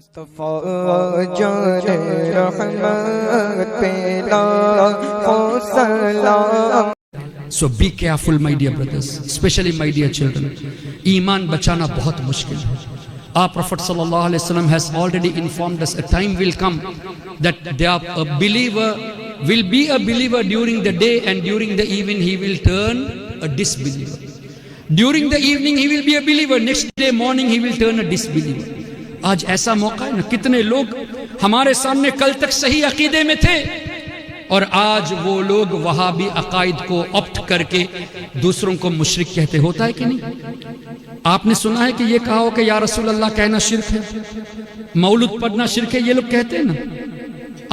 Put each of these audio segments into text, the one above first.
मुस्तफा जाने रहमत पे लाखों सलाम। So be careful, my dear brothers, especially my dear children. ईमान बचाना बहुत मुश्किल है. Our Prophet sallallahu alaihi wasallam has already informed us a time will come that a believer will be a believer during the day, and during the evening he will turn a disbeliever. During the evening he will be a believer, next day morning he will turn a disbeliever. आज ऐसा मौका है ना, कितने लोग हमारे सामने कल तक सही अकीदे में थे और आज वो लोग वहाबी अकायद को ऑप्ट करके दूसरों को मुशरिक कहते. होता है कि नहीं? आपने सुना है कि ये कहा हो कि या रसूल अल्लाह कहना शिर्क है, मौलूद पढ़ना शिर्क है, ये लोग कहते हैं ना.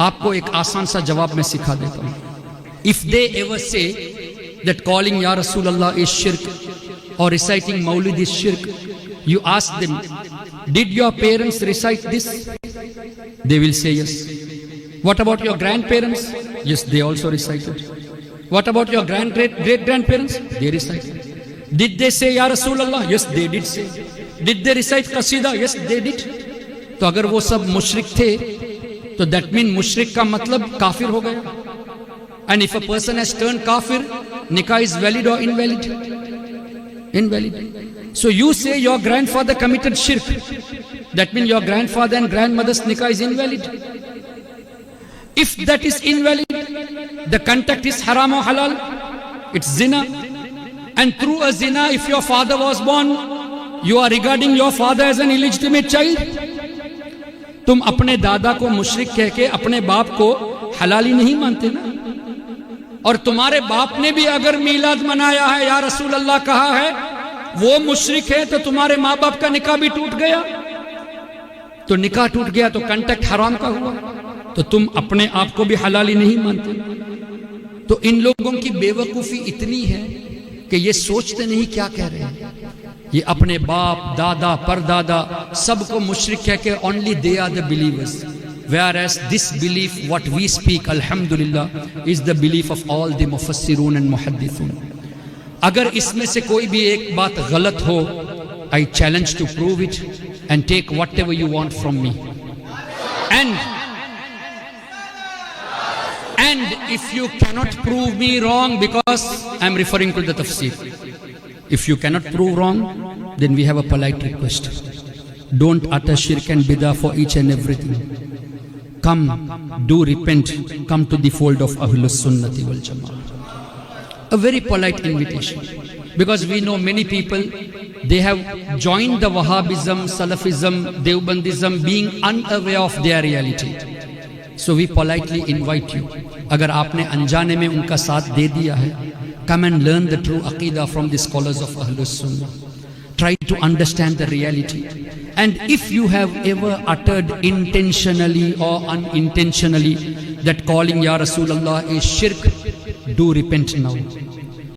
आपको एक आसान सा जवाब मैं सिखा देता हूं. If they ever say that calling या रसूल अल्लाह इज शिर्क और रिसाइटिंग मौलूद इज शिर्क, you ask them, did your parents recite this? They will say yes. What about your grandparents? Yes, they also recited. What about your great grandparents? They recited. Did they say ya Rasulullah? Yes, they did say. Did they recite qasida? Yes, they did. तो अगर वो सब मुशरिक थे तो that mean मुशरिक का मतलब काफिर हो गया. And if a person has turned kafir, nikah is valid or invalid? Invalid. So you say your grandfather committed shirk, that means your grandfather and grandmother's nikah is invalid. If that is invalid, the contact is haram or halal? It's zina. And through a zina, if your father was born, you are regarding your father as an illegitimate child. तुम अपने दादा को मुशरिक कह के अपने बाप को हलाली नहीं मानते ना. और तुम्हारे बाप ने भी अगर मीलाद मनाया है, या रसूल अल्लाह कहा है, वो मुशरिक है, तो तुम्हारे माँ बाप का निकाह भी टूट गया. तो निकाह टूट गया तो कांटेक्ट हराम का हुआ, तो तुम अपने आप को भी हलाली नहीं मानते. तो इन लोगों की बेवकूफी इतनी है कि ये सोचते नहीं क्या कह रहे हैं. ये अपने बाप दादा परदादा सबको मुशरिक कह के only they are the believers. Whereas this belief, what we speak, alhamdulillah, is the belief of all the mufassirun and muhaddithun. अगर इसमें से कोई भी एक बात गलत हो, I challenge to prove it and take whatever you want from me. And if you cannot prove me wrong, because I am referring to the tafsir, if you cannot prove wrong, then we have a polite request. Don't utter shirk and bidah for each and everything. Come, do repent, come to the fold of Ahlus Sunnati wal Jama'ah. A very polite invitation, because we know many people, they have joined the Wahhabism, Salafism, Deobandism, being unaware of their reality. So we politely invite you, अगर आपने अनजाने में उनका साथ दे दिया है, come and learn the true Aqidah from the scholars of Ahlus Sunnah. Try to understand the reality. And if you have ever uttered intentionally or unintentionally that calling Ya Rasulullah is shirk, do repent now.